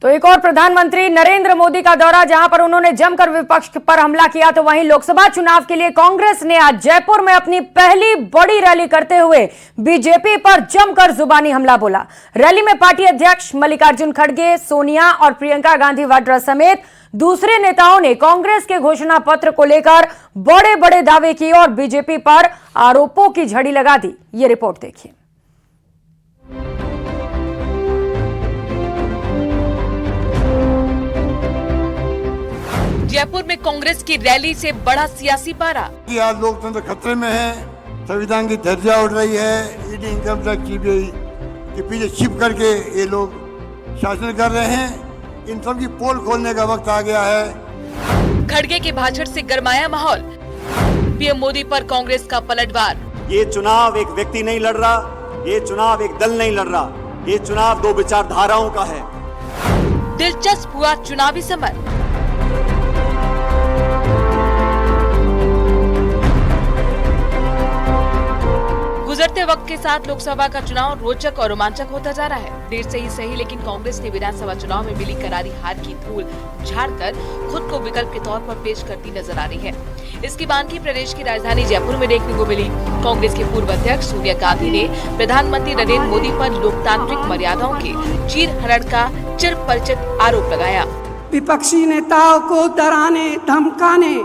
तो एक और प्रधानमंत्री नरेंद्र मोदी का दौरा, जहां पर उन्होंने जमकर विपक्ष पर हमला किया। तो वहीं लोकसभा चुनाव के लिए कांग्रेस ने आज जयपुर में अपनी पहली बड़ी रैली करते हुए बीजेपी पर जमकर जुबानी हमला बोला। रैली में पार्टी अध्यक्ष मल्लिकार्जुन खड़गे, सोनिया और प्रियंका गांधी वाड्रा समेत दूसरे नेताओं ने कांग्रेस के घोषणा पत्र को लेकर बड़े बड़े दावे किए और बीजेपी पर आरोपों की झड़ी लगा दी। ये रिपोर्ट देखिए। जयपुर में कांग्रेस की रैली से बड़ा सियासी पारा। आज लोकतंत्र खतरे में है, संविधान की धज्जियां उड़ रही है। ईडी, इनकम टैक्स, सीबीआई के पीछे छिप करके ये लोग शासन कर रहे हैं। इन सब की पोल खोलने का वक्त आ गया है। खड़गे के भाषण से गरमाया माहौल। पीएम मोदी पर कांग्रेस का पलटवार। ये चुनाव एक व्यक्ति नहीं लड़ रहा, ये चुनाव एक दल नहीं लड़ रहा, ये चुनाव दो विचारधाराओं का है। दिलचस्प हुआ चुनावी समर। गुजरते वक्त के साथ लोकसभा का चुनाव रोचक और रोमांचक होता जा रहा है। देर से ही सही, लेकिन कांग्रेस ने विधानसभा चुनाव में मिली करारी हार की धूल झाड़कर खुद को विकल्प के तौर पर पेश करती नजर आ रही है। इसकी बानगी प्रदेश की राजधानी जयपुर में देखने को मिली। कांग्रेस के पूर्व अध्यक्ष सोनिया गांधी ने प्रधानमंत्री नरेंद्र मोदी पर लोकतांत्रिक मर्यादाओं के चीरहरण का चिर परिचित आरोप लगाया। विपक्षी नेताओं को डराने, धमकाने,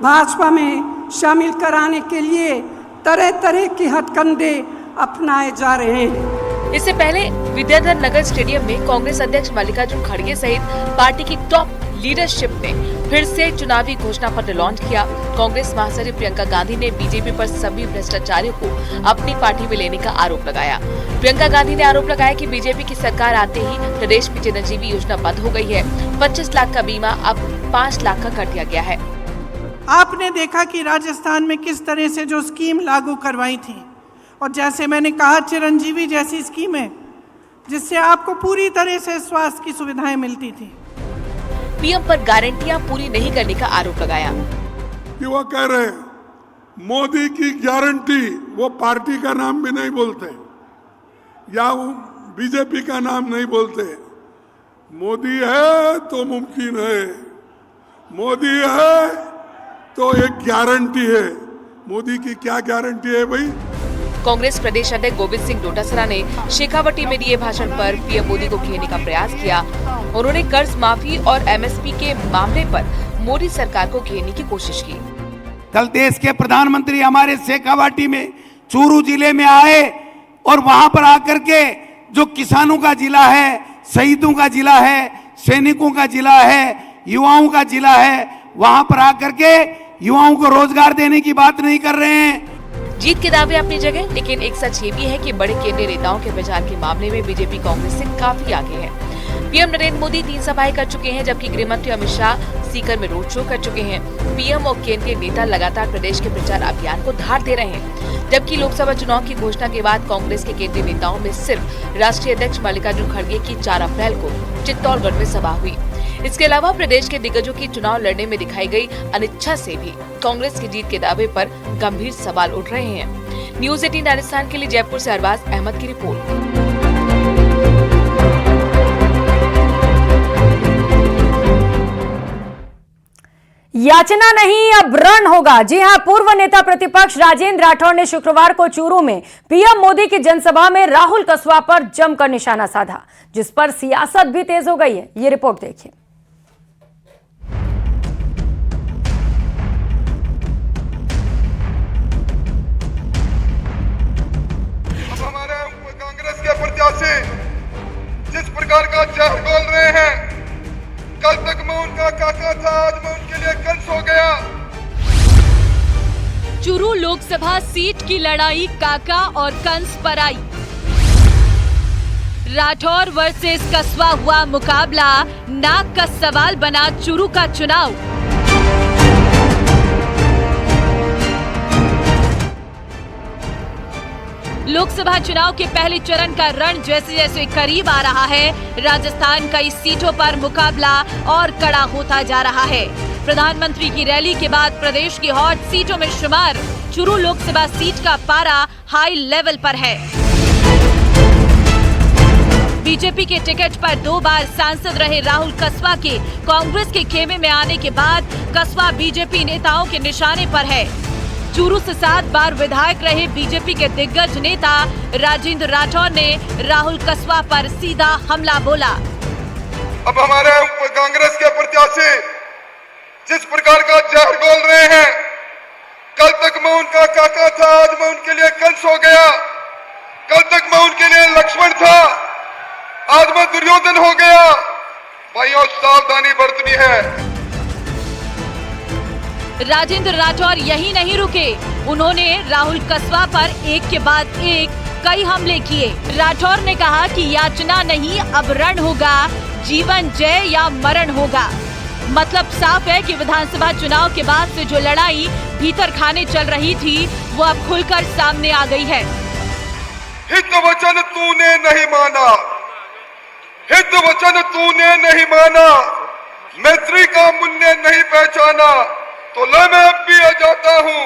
भाजपा में शामिल कराने के लिए तरह तरह के हथकंडे अपनाए जा रहे हैं। इससे पहले विद्याधर नगर स्टेडियम में कांग्रेस अध्यक्ष मल्लिकार्जुन खड़गे सहित पार्टी की टॉप लीडरशिप ने फिर से चुनावी घोषणा पत्र लॉन्च किया। कांग्रेस महासचिव प्रियंका गांधी ने बीजेपी पर सभी भ्रष्टाचारियों को अपनी पार्टी में लेने का आरोप लगाया। प्रियंका गांधी ने आरोप लगाया कि बीजेपी की सरकार आते ही प्रदेश में चिरंजीवी योजना बंद हो गई है। 25 लाख का बीमा अब 5 लाख का कर दिया गया है। आपने देखा कि राजस्थान में किस तरह से जो स्कीम लागू करवाई थी, और जैसे मैंने कहा चिरंजीवी जैसी स्कीम है जिससे आपको पूरी तरह से स्वास्थ्य की सुविधाएं मिलती थी। पीएम पर गारंटियां पूरी नहीं करने का आरोप लगाया। कि वो कह रहे हैं मोदी की गारंटी, वो पार्टी का नाम भी नहीं बोलते या वो बीजेपी का नाम नहीं बोलते। मोदी है तो मुमकिन है, मोदी है तो एक गारंटी है। मोदी की क्या गारंटी है भाई? कांग्रेस प्रदेश अध्यक्ष गोविंद सिंह डोटासरा ने शेखावटी में दिए भाषण पर पीएम मोदी को घेरने का प्रयास किया। उन्होंने कर्ज माफी और एमएसपी के मामले पर मोदी सरकार को घेरने की कोशिश की। कल देश के प्रधानमंत्री हमारे शेखावटी में चूरू जिले में आए और वहां पर आकर के जो किसानों का जिला है, शहीदों का जिला है, सैनिकों का जिला है, युवाओं का जिला है, वहां पर आकर के युवाओं को रोजगार देने की बात नहीं कर रहे हैं। जीत के दावे अपनी जगह, लेकिन एक सच ये भी है कि बड़े केंद्रीय नेताओं के प्रचार के मामले में बीजेपी कांग्रेस से काफी आगे है। पीएम नरेंद्र मोदी 3 सभाएं कर चुके हैं, जबकि गृह मंत्री अमित शाह सीकर में रोड शो कर चुके हैं। पीएम और केंद्रीय नेता लगातार प्रदेश के प्रचार अभियान को धार दे रहे हैं, जबकि लोकसभा चुनाव की घोषणा के बाद कांग्रेस के केंद्रीय नेताओं में सिर्फ राष्ट्रीय अध्यक्ष मल्लिकार्जुन खड़गे की 4 अप्रैल को चित्तौड़गढ़ में सभा हुई। इसके अलावा प्रदेश के दिग्गजों की चुनाव लड़ने में दिखाई गई अनिच्छा से भी कांग्रेस की जीत के दावे पर गंभीर सवाल उठ रहे हैं। न्यूज़ 18 राजस्थान के लिए जयपुर से अरबाज अहमद की रिपोर्ट। याचना नहीं, अब रण होगा। जी हां, पूर्व नेता प्रतिपक्ष राजेंद्र राठौड़ ने शुक्रवार को चूरू में पीएम मोदी की जनसभा में राहुल कस्वा पर जमकर निशाना साधा, जिस पर सियासत भी तेज हो गई है। ये रिपोर्ट देखिए। कांग्रेस के प्रत्याशी जिस प्रकार का जहर घोल रहे हैं, कल तक मैं उनका काका था, आज मैं उनके लिए कंस हो गया। चूरू लोकसभा सीट की लड़ाई काका और कंस पर आई। राठौर वर्सेस कस्वा हुआ मुकाबला, नाक का सवाल बना चूरू का चुनाव। लोकसभा चुनाव के पहले चरण का रण जैसे जैसे करीब आ रहा है, राजस्थान कई सीटों पर मुकाबला और कड़ा होता जा रहा है। प्रधानमंत्री की रैली के बाद प्रदेश की हॉट सीटों में शुमार चूरू लोकसभा सीट का पारा हाई लेवल पर है। बीजेपी के टिकट पर 2 बार सांसद रहे राहुल कसवा के कांग्रेस के खेमे में आने के बाद कसवा बीजेपी नेताओं के निशाने पर है। चूरू से 7 बार विधायक रहे बीजेपी के दिग्गज नेता राजेंद्र राठौर ने राहुल कसवा पर सीधा हमला बोला। अब हमारे कांग्रेस के प्रत्याशी जिस प्रकार का जहर बोल रहे हैं, कल तक मैं उनका काका था, आज मैं उनके लिए कंस हो गया। कल तक मैं उनके लिए लक्ष्मण था, आज मैं दुर्योधन हो गया। भाइयों, सावधानी बरतनी है। राजेंद्र राठौर यही नहीं रुके, उन्होंने राहुल कसवा पर एक के बाद एक कई हमले किए। राठौर ने कहा कि याचना नहीं, अब रण होगा, जीवन जय या मरण होगा। मतलब साफ है कि विधानसभा चुनाव के बाद से जो लड़ाई भीतर खाने चल रही थी वो अब खुलकर सामने आ गई है। हित वचन तूने नहीं माना, हित वचन तूने नहीं माना, मैत्री का मूल्य नहीं पहचाना, तो ले मैं अब भी आ जाता हूँ,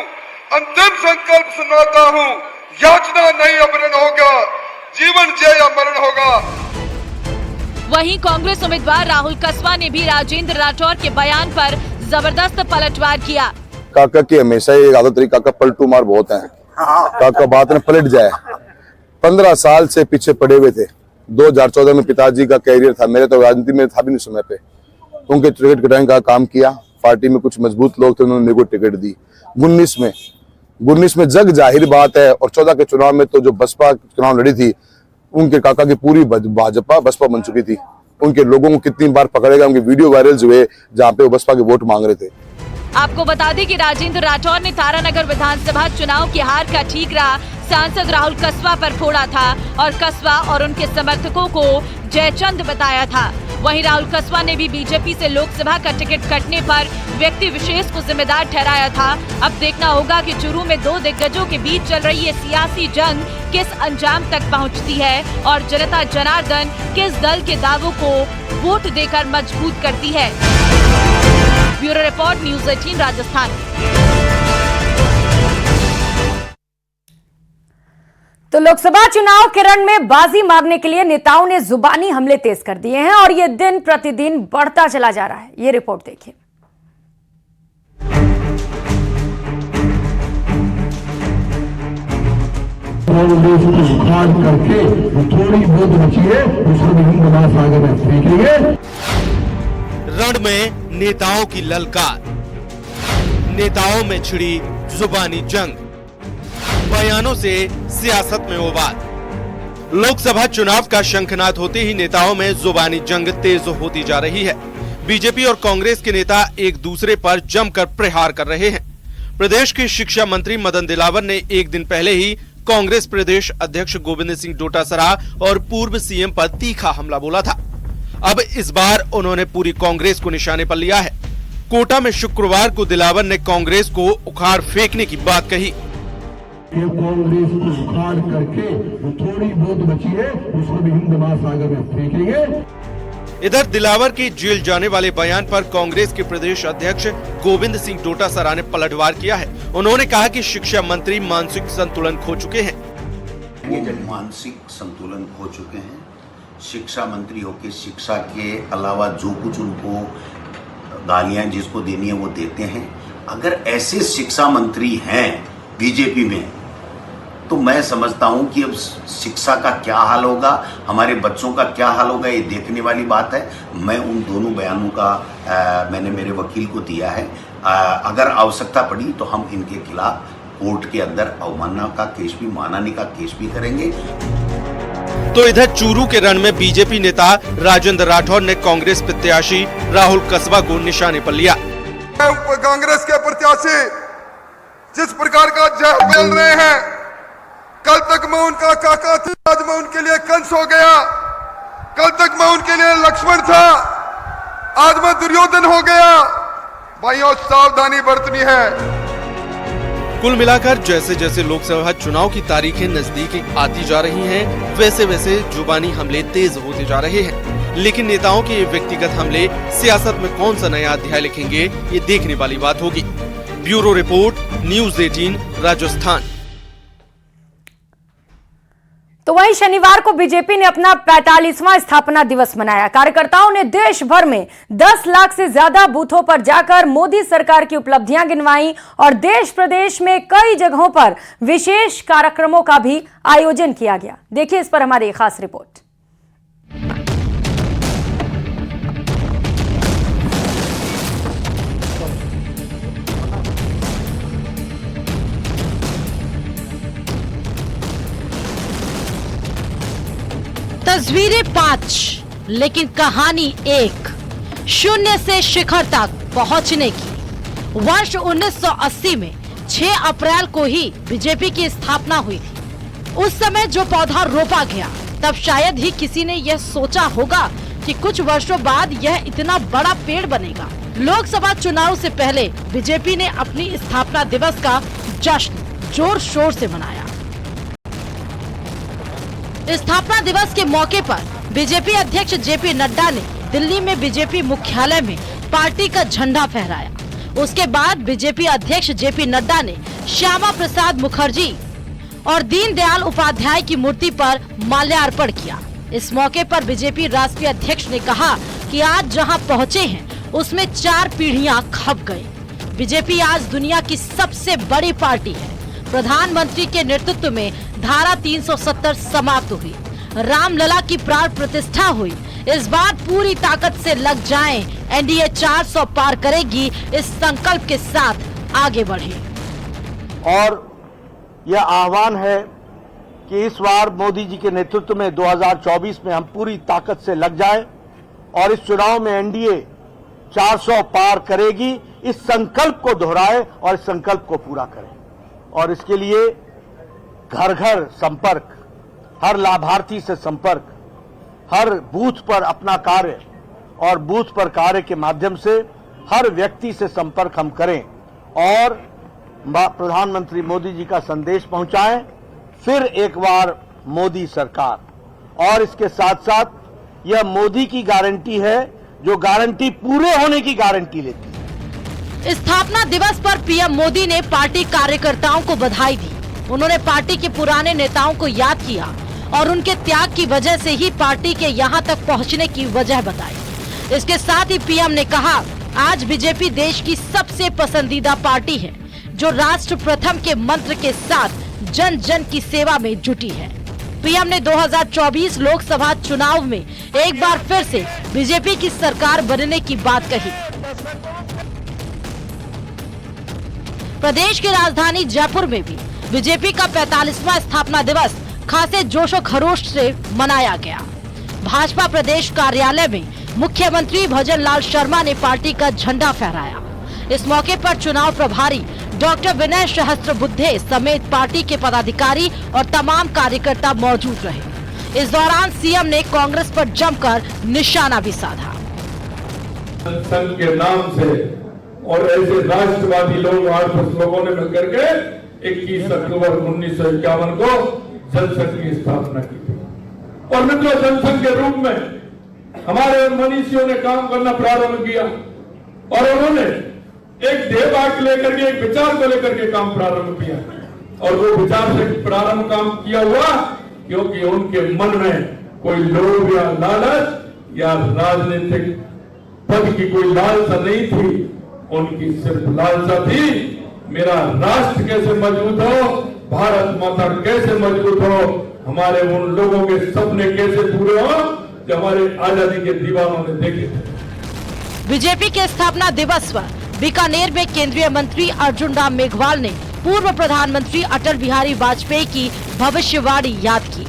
अंतिम संकल्प सुनाता हूँ, याचना नहीं अब रण होगा, जीवन जय या मरण होगा। वहीं कांग्रेस उम्मीदवार राहुल कसवा ने भी राजेंद्र राठौर के बयान पर जबरदस्त पलटवार किया। काका की हमेशा ये आदत रही, काका पलटू मार बहुत है, काका बात में पलट जाए। 15 साल से पीछे पड़े हुए थे। 2014 में पिताजी का कैरियर था, मेरे तो राजनीति में था भी नहीं समय पे। उनके टिकट कटाने का काम किया, पार्टी में कुछ मजबूत लोग थे, उन्होंने मेरे को टिकट दी। 19 में जग जाहिर बात है, और 14 के चुनाव में तो जो बसपा चुनाव लड़ी थी, उनके काका की पूरी भाजपा बसपा बन चुकी थी। उनके लोगों को कितनी बार पकड़ेगा, उनके वीडियो वायरल हुए जहाँ पे वो बसपा के वोट मांग रहे थे। आपको बता दें कि राजेंद्र राठौर ने तारानगर विधानसभा चुनाव की हार का ठीकरा सांसद राहुल कसवा पर फोड़ा था और कसवा और उनके समर्थकों को जयचंद बताया था। वहीं राहुल कसवा ने भी बीजेपी से लोकसभा का टिकट कटने पर व्यक्ति विशेष को जिम्मेदार ठहराया था। अब देखना होगा कि चूरू में 2 दिग्गजों के बीच चल रही ये सियासी जंग किस अंजाम तक पहुंचती है और जनता जनार्दन किस दल के दावों को वोट देकर मजबूत करती है। Bureau report, news 18 Rajasthan. तो लोकसभा चुनाव के रण में बाजी मारने के लिए नेताओं ने जुबानी हमले तेज कर दिए हैं और ये दिन प्रतिदिन बढ़ता चला जा रहा है। ये रिपोर्ट देखिए। करके थोड़ी बहुत बची है, उसको भी हम महासागर में फेंकेंगे। रण में नेताओं की ललकार, नेताओं में छिड़ी जुबानी जंग, बयानों से सियासत में उबाल। लोकसभा चुनाव का शंखनाद होते ही नेताओं में जुबानी जंग तेज होती जा रही है। बीजेपी और कांग्रेस के नेता एक दूसरे पर जमकर प्रहार कर रहे हैं। प्रदेश के शिक्षा मंत्री मदन दिलावर ने एक दिन पहले ही कांग्रेस प्रदेश अध्यक्ष गोविंद सिंह डोटासरा और पूर्व सीएम पर तीखा हमला बोला था। अब इस बार उन्होंने पूरी कांग्रेस को निशाने पर लिया है। कोटा में शुक्रवार को दिलावर ने कांग्रेस को उखाड़ फेंकने की बात कही। कांग्रेस को उखाड़ करके थोड़ी बहुत बची है, उसको भी हिंद महासागर में फेंकेंगे। इधर दिलावर के जेल जाने वाले बयान पर कांग्रेस के प्रदेश अध्यक्ष गोविंद सिंह डोटासरा ने पलटवार किया है। उन्होंने कहा कि शिक्षा मंत्री मानसिक संतुलन खो चुके हैं। वो मानसिक संतुलन खो चुके हैं। शिक्षा मंत्री होकर शिक्षा के अलावा जो कुछ उनको गालियां जिसको देनी है वो देते हैं। अगर ऐसे शिक्षा मंत्री हैं बीजेपी में, तो मैं समझता हूं कि अब शिक्षा का क्या हाल होगा, हमारे बच्चों का क्या हाल होगा, ये देखने वाली बात है। मैं उन दोनों बयानों का मैंने मेरे वकील को दिया है। अगर आवश्यकता पड़ी तो हम इनके खिलाफ कोर्ट के अंदर अवमानना का केस भी, मानहानि का केस भी करेंगे। तो इधर चूरू के रण में बीजेपी नेता राजेंद्र राठौर ने कांग्रेस प्रत्याशी राहुल कसवा को निशाने पर लिया। कांग्रेस के प्रत्याशी जिस प्रकार का जहर बोल रहे हैं, कल तक मैं उनका काका था, आज मैं उनके लिए कंस हो गया। कल तक मैं उनके लिए लक्ष्मण था, आज मैं दुर्योधन हो गया। भाइयों, सावधानी बरतनी है। कुल मिलाकर जैसे जैसे लोकसभा चुनाव की तारीखें नजदीक आती जा रही हैं, वैसे वैसे जुबानी हमले तेज होते जा रहे हैं। लेकिन नेताओं के व्यक्तिगत हमले सियासत में कौन सा नया अध्याय लिखेंगे, ये देखने वाली बात होगी। Bureau report, news 18 Rajasthan. तो वहीं शनिवार को बीजेपी ने अपना 45वां स्थापना दिवस मनाया। कार्यकर्ताओं ने देश भर में 10 लाख से ज्यादा बूथों पर जाकर मोदी सरकार की उपलब्धियां गिनवाई और देश प्रदेश में कई जगहों पर विशेष कार्यक्रमों का भी आयोजन किया गया। देखिए इस पर हमारी खास रिपोर्ट। तस्वीरें 5 लेकिन कहानी 1। शून्य से शिखर तक पहुंचने की। वर्ष 1980 में 6 अप्रैल को ही बीजेपी की स्थापना हुई थी। उस समय जो पौधा रोपा गया तब शायद ही किसी ने यह सोचा होगा कि कुछ वर्षों बाद यह इतना बड़ा पेड़ बनेगा। लोकसभा चुनाव से पहले बीजेपी ने अपनी स्थापना दिवस का जश्न जोर शोर से मनाया। स्थापना दिवस के मौके पर बीजेपी अध्यक्ष जेपी नड्डा ने दिल्ली में बीजेपी मुख्यालय में पार्टी का झंडा फहराया। उसके बाद बीजेपी अध्यक्ष जेपी नड्डा ने श्यामा प्रसाद मुखर्जी और दीनदयाल उपाध्याय की मूर्ति पर माल्यार्पण किया। इस मौके पर बीजेपी राष्ट्रीय अध्यक्ष ने कहा कि आज जहां पहुंचे हैं उसमें 4 पीढ़ियां खप गई। बीजेपी आज दुनिया की सबसे बड़ी पार्टी है। प्रधानमंत्री के नेतृत्व में धारा 370 समाप्त हुई, रामलला की प्राण प्रतिष्ठा हुई। इस बार पूरी ताकत से लग जाएं, एनडीए 400 पार करेगी, इस संकल्प के साथ आगे बढ़े। और यह आह्वान है कि इस बार मोदी जी के नेतृत्व में 2024 में हम पूरी ताकत से लग जाएं और इस चुनाव में एनडीए 400 पार करेगी, इस संकल्प को दोहराएं और इस संकल्प को पूरा करें। और इसके लिए घर घर संपर्क, हर लाभार्थी से संपर्क, हर बूथ पर अपना कार्य और बूथ पर कार्य के माध्यम से हर व्यक्ति से संपर्क हम करें और प्रधानमंत्री मोदी जी का संदेश पहुंचाएं। फिर एक बार मोदी सरकार। और इसके साथ साथ यह मोदी की गारंटी है जो गारंटी पूरे होने की गारंटी लेती है। स्थापना दिवस पर पीएम मोदी ने पार्टी कार्यकर्ताओं को बधाई दी। उन्होंने पार्टी के पुराने नेताओं को याद किया और उनके त्याग की वजह से ही पार्टी के यहां तक पहुंचने की वजह बताई। इसके साथ ही पीएम ने कहा, आज बीजेपी देश की सबसे पसंदीदा पार्टी है जो राष्ट्र प्रथम के मंत्र के साथ जन जन की सेवा में जुटी है। पीएम ने 2024 लोकसभा चुनाव में एक बार फिर से बीजेपी की सरकार बनने की बात कही। प्रदेश की राजधानी जयपुर में भी बीजेपी का 45वां स्थापना दिवस खासे जोशो खरोश से मनाया गया। भाजपा प्रदेश कार्यालय में मुख्यमंत्री भजन लाल शर्मा ने पार्टी का झंडा फहराया। इस मौके पर चुनाव प्रभारी डॉक्टर विनय सहस्त्रबुद्धे समेत पार्टी के पदाधिकारी और तमाम कार्यकर्ता मौजूद रहे। इस दौरान सीएम ने कांग्रेस पर जमकर निशाना भी साधा। संघ के नाम से और ऐसे राष्ट्रवादी लोग 8-10 लोगों ने मिलकर के 21 अक्टूबर 1951 को जनसंघ की स्थापना की थी। और मित्रों, जनसंघ के रूप में हमारे मनीषियों ने काम करना प्रारंभ किया और उन्होंने एक ध्येय लेकर के, एक विचार को लेकर के काम प्रारंभ किया। और वो विचार से प्रारंभ काम किया हुआ क्योंकि उनके मन में कोई लोभ या लालच या राजनीतिक पद की कोई लालसा नहीं थी। उनकी सिर्फ लालसा थी, मेरा राष्ट्र कैसे मजबूत हो, भारत माता कैसे मजबूत हो, हमारे उन लोगों के सपने कैसे पूरे हो जो हमारे आजादी के दीवानों ने देखे थे। बीजेपी के स्थापना दिवस पर बीकानेर में केंद्रीय मंत्री अर्जुन राम मेघवाल ने पूर्व प्रधानमंत्री अटल बिहारी वाजपेयी की भविष्यवाणी याद की।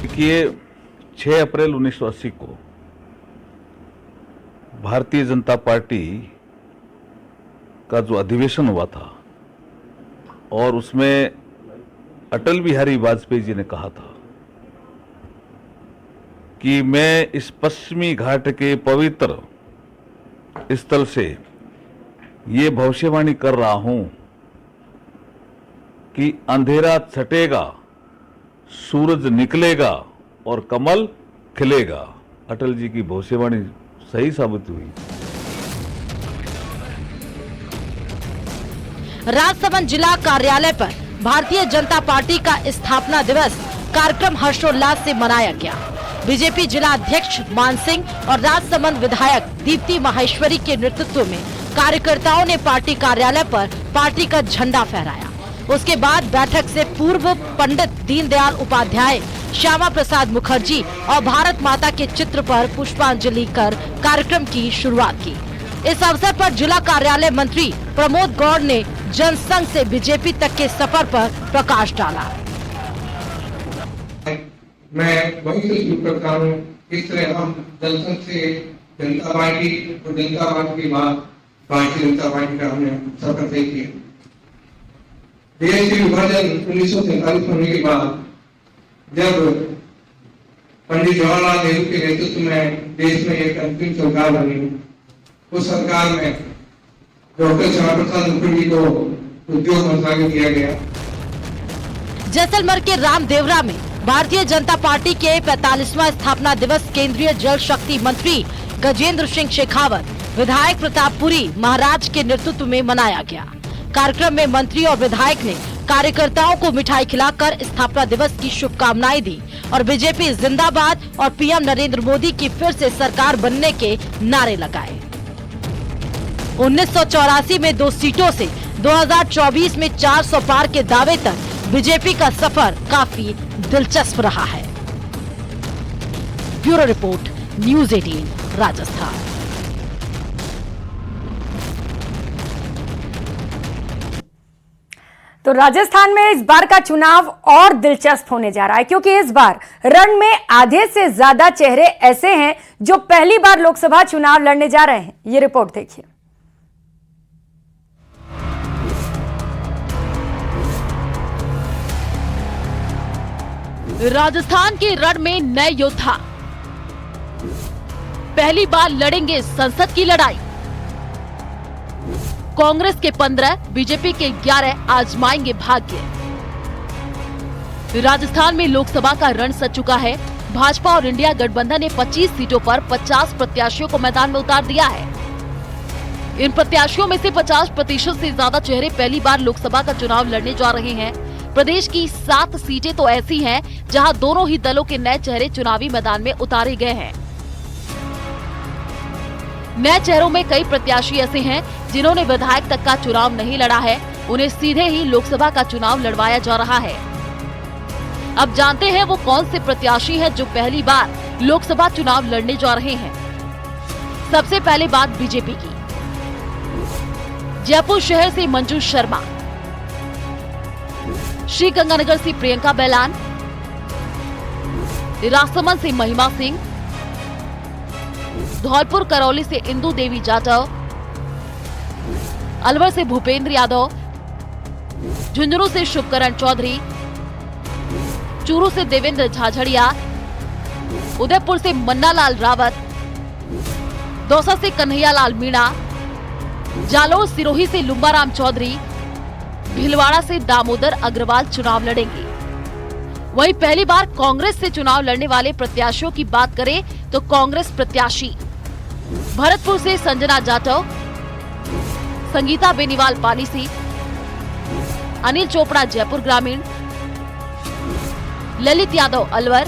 देखिए, 6 अप्रैल 1980 को भारतीय जनता पार्टी का जो अधिवेशन हुआ था और उसमें अटल बिहारी वाजपेयी जी ने कहा था कि मैं इस पश्चिमी घाट के पवित्र स्थल से ये भविष्यवाणी कर रहा हूं कि अंधेरा छटेगा, सूरज निकलेगा और कमल खिलेगा। अटल जी की भविष्यवाणी सही साबित हुई। राजसमंद जिला कार्यालय पर भारतीय जनता पार्टी का स्थापना दिवस कार्यक्रम हर्षोल्लास से मनाया गया। बीजेपी जिला अध्यक्ष मान सिंह और राजसमंद विधायक दीप्ति माहेश्वरी के नेतृत्व में कार्यकर्ताओं ने पार्टी कार्यालय पर पार्टी का झंडा फहराया। उसके बाद बैठक से पूर्व पंडित दीनदयाल उपाध्याय, श्यामा प्रसाद मुखर्जी और भारत माता के चित्र पर पुष्पांजलि कर कार्यक्रम की शुरुआत की। इस अवसर पर जिला कार्यालय मंत्री प्रमोद गौड़ ने जनसंघ से बीजेपी तक के सफर पर प्रकाश डाला। मैं वहीं से शुरू करता हूँ। इस तरह हम जनसंघ से जनता पार्टी और जनता पार्टी के बाद भारतीय जनता पार्टी का हमने सफर तय किया। देश के विभाजन 1947 होने के बाद जब पंडित जवाहरलाल नेहरू के नेतृत्व में देश में एक अंतिम सरकार बनी, उस सरकार में डॉक्टर श्यामा प्रसाद मुखर्जी को उद्योग मंत्रालय दिया गया। जैसलमेर के रामदेवरा में भारतीय जनता पार्टी के 45वां स्थापना दिवस केंद्रीय जल शक्ति मंत्री गजेंद्र सिंह शेखावत, विधायक प्रतापपुरी महाराज के नेतृत्व में मनाया गया। कार्यक्रम में मंत्री और विधायक ने कार्यकर्ताओं को मिठाई खिलाकर स्थापना दिवस की शुभकामनाएं दी और बीजेपी जिंदाबाद और पीएम नरेंद्र मोदी की फिर से सरकार बनने के नारे लगाए। 1984 में 2 सीटों से 2024 में 400 पार के दावे तक बीजेपी का सफर काफी दिलचस्प रहा है। Bureau report, news 18 Rajasthan. तो राजस्थान में इस बार का चुनाव और दिलचस्प होने जा रहा है, क्योंकि इस बार रण में आधे से ज्यादा चेहरे ऐसे हैं जो पहली बार लोकसभा चुनाव लड़ने जा रहे हैं। ये रिपोर्ट देखिए। राजस्थान के रण में नए योद्धा पहली बार लड़ेंगे संसद की लड़ाई। कांग्रेस के 15, बीजेपी के 11 आजमाएंगे भाग्य। राजस्थान में लोकसभा का रण सज चुका है। भाजपा और इंडिया गठबंधन ने 25 सीटों पर 50 प्रत्याशियों को मैदान में उतार दिया है। इन प्रत्याशियों में से 50% से ज्यादा चेहरे पहली बार लोकसभा का चुनाव लड़ने जा रहे हैं। प्रदेश की 7 सीटें तो ऐसी हैं जहां दोनों ही दलों के नए चेहरे चुनावी मैदान में उतारे गए हैं। नए चेहरों में कई प्रत्याशी ऐसे हैं जिन्होंने विधायक तक का चुनाव नहीं लड़ा है, उन्हें सीधे ही लोकसभा का चुनाव लड़वाया जा रहा है। अब जानते हैं वो कौन से प्रत्याशी हैं जो पहली बार लोकसभा चुनाव लड़ने जा रहे हैं। सबसे पहले बात बीजेपी की। जयपुर शहर से मंजू शर्मा, श्रीगंगानगर से प्रियंका बैलान, राजसमंद से महिमा सिंह, धौलपुर करौली से इंदु देवी जाटव, अलवर से भूपेंद्र यादव, झुंझुनू से शुभकरण चौधरी, चूरू से देवेंद्र झाझड़िया, उदयपुर से मन्नालाल रावत, दौसा से कन्हैयालाल मीणा, जालोर सिरोही से लुम्बाराम चौधरी, भीलवाड़ा से दामोदर अग्रवाल चुनाव लड़ेंगे। वहीं पहली बार कांग्रेस से चुनाव लड़ने वाले प्रत्याशियों की बात करें तो कांग्रेस प्रत्याशी भरतपुर से संजना जाटव, संगीता बेनीवाल पानीसी, अनिल चोपड़ा जयपुर ग्रामीण, ललित यादव अलवर,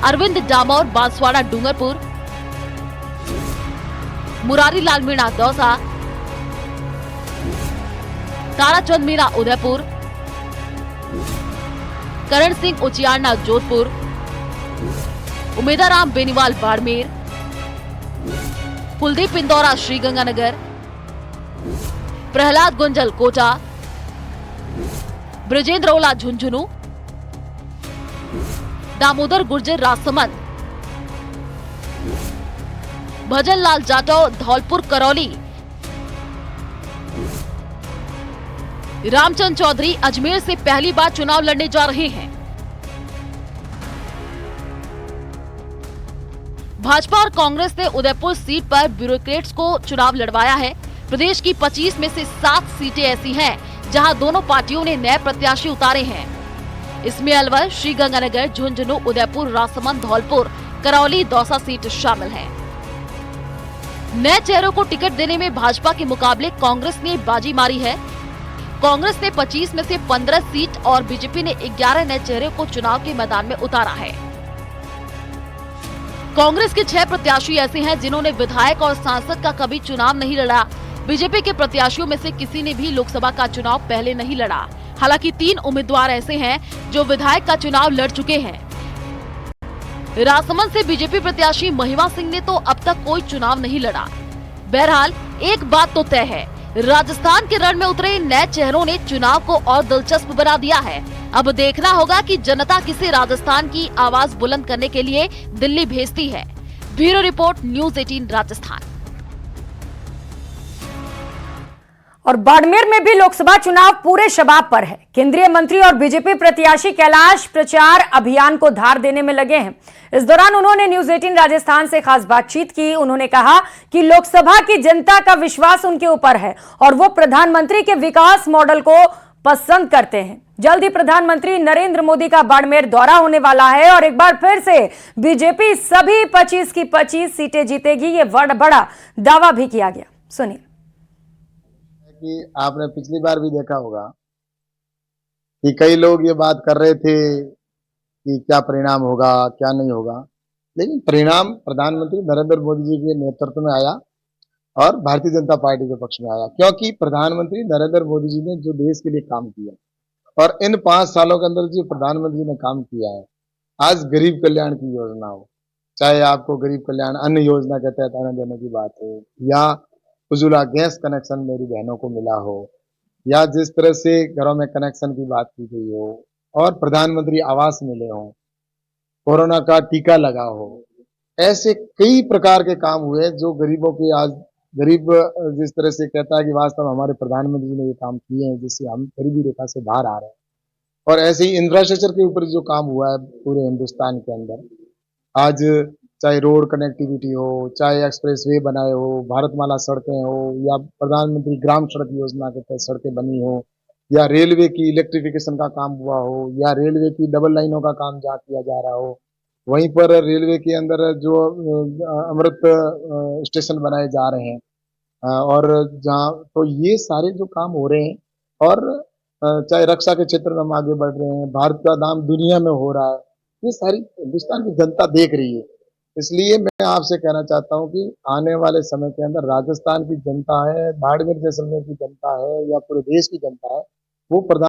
अरविंद डामोर बांसवाड़ा डूंगरपुर, मुरारी लाल मीणा दौसा, ताराचंद मीणा उदयपुर, करण सिंह उचियारना जोधपुर, उमेदाराम बेनीवाल बाड़मेर, कुलदीप इंदौरा श्रीगंगानगर, प्रहलाद गुंजल कोटा, ब्रजेंद्र ओला झुंझुनू, दामोदर गुर्जर राजसमंद, भजन लाल जाटव धौलपुर करौली, रामचंद्र चौधरी अजमेर से पहली बार चुनाव लड़ने जा रहे हैं। भाजपा और कांग्रेस ने उदयपुर सीट पर ब्यूरोक्रेट्स को चुनाव लड़वाया है। प्रदेश की 25 में से 7 सीटें ऐसी हैं जहां दोनों पार्टियों ने नए प्रत्याशी उतारे हैं। इसमें अलवर, श्रीगंगानगर, झुंझुनू, उदयपुर, राजसमंद, धौलपुर, करौली, दौसा सीट शामिल है। नए चेहरों को टिकट देने में भाजपा के मुकाबले कांग्रेस ने बाजी मारी है। कांग्रेस ने 25 में से 15 सीट और बीजेपी ने 11 नए चेहरे को चुनाव के मैदान में उतारा है। कांग्रेस के 6 प्रत्याशी ऐसे हैं जिन्होंने विधायक और सांसद का कभी चुनाव नहीं लड़ा। बीजेपी के प्रत्याशियों में से किसी ने भी लोकसभा का चुनाव पहले नहीं लड़ा। हालांकि 3 उम्मीदवार ऐसे हैं जो विधायक का चुनाव लड़ चुके हैं। राजसमंद से बीजेपी प्रत्याशी महिमा सिंह ने तो अब तक कोई चुनाव नहीं लड़ा। बहरहाल एक बात तो तय है, राजस्थान के रण में उतरे इन नए चेहरों ने चुनाव को और दिलचस्प बना दिया है। अब देखना होगा कि जनता किसे राजस्थान की आवाज बुलंद करने के लिए दिल्ली भेजती है। Bureau report, news 18 Rajasthan. और बाड़मेर में भी लोकसभा चुनाव पूरे शबाब पर है। केंद्रीय मंत्री और बीजेपी प्रत्याशी कैलाश प्रचार अभियान को धार देने में लगे हैं। इस दौरान उन्होंने न्यूज़ 18 राजस्थान से खास बातचीत की। उन्होंने कहा कि लोकसभा की जनता का विश्वास उनके ऊपर है और वो प्रधानमंत्री के विकास मॉडल को पसंद करते हैं। जल्द ही प्रधानमंत्री नरेंद्र मोदी का बाड़मेर दौरा होने वाला है और एक बार फिर से बीजेपी सभी 25 की 25 सीटें जीतेगी, ये बड़ा दावा भी किया गया। सुनिए। कि आपने पिछली बार भी देखा होगा कि कई लोग ये बात कर रहे थे कि क्या परिणाम होगा, क्या नहीं होगा, लेकिन परिणाम प्रधानमंत्री नरेंद्र मोदी जी के नेतृत्व में आया और भारतीय जनता पार्टी के पक्ष में आया, क्योंकि प्रधानमंत्री नरेंद्र मोदी जी ने जो देश के लिए काम किया और इन 5 सालों के अंदर जो प्रधानमंत्री ने काम किया है, आज गरीब कल्याण की योजना हो, चाहे आपको गरीब कल्याण अन्न योजना के तहत अन्न देने की बात हो, या उज्ज्वला गैस कनेक्शन मेरी बहनों को मिला हो, या जिस तरह से घरों में कनेक्शन की बात की गई हो और प्रधानमंत्री आवास मिले हो, कोरोना का टीका लगा हो, ऐसे कई प्रकार के काम हुए जो गरीबों के आज गरीब जिस तरह से कहता है कि वास्तव हमारे प्रधानमंत्री ने ये काम किए हैं जिससे हम गरीबी रेखा से बाहर आ रहे हैं। और ऐसे ही इंफ्रास्ट्रक्चर के ऊपर जो काम हुआ है पूरे हिंदुस्तान के अंदर, आज चाहे रोड कनेक्टिविटी हो, चाहे एक्सप्रेसवे बनाए हो, भारतमाला सड़कें हो, या प्रधानमंत्री ग्राम सड़क योजना के तहत सड़कें बनी हो, या रेलवे की इलेक्ट्रिफिकेशन का काम हुआ हो, या रेलवे की डबल लाइनों का काम जहाँ किया जा रहा हो, वहीं पर रेलवे के अंदर जो अमृत स्टेशन बनाए जा रहे हैं, और जहाँ तो ये सारे जो काम हो रहे हैं, और चाहे रक्षा के क्षेत्र में हम आगे बढ़ रहे हैं, भारत का नाम दुनिया में हो रहा है, ये सारी हिंदुस्तान की जनता देख रही है। इसलिए मैं आपसे कहना चाहता हूं कि आने वाले समय के अंदर राजस्थान की जनता है, बाड़मेर जैसलमेर की जनता है, या पूरे देश की जनता है, वो प्रधान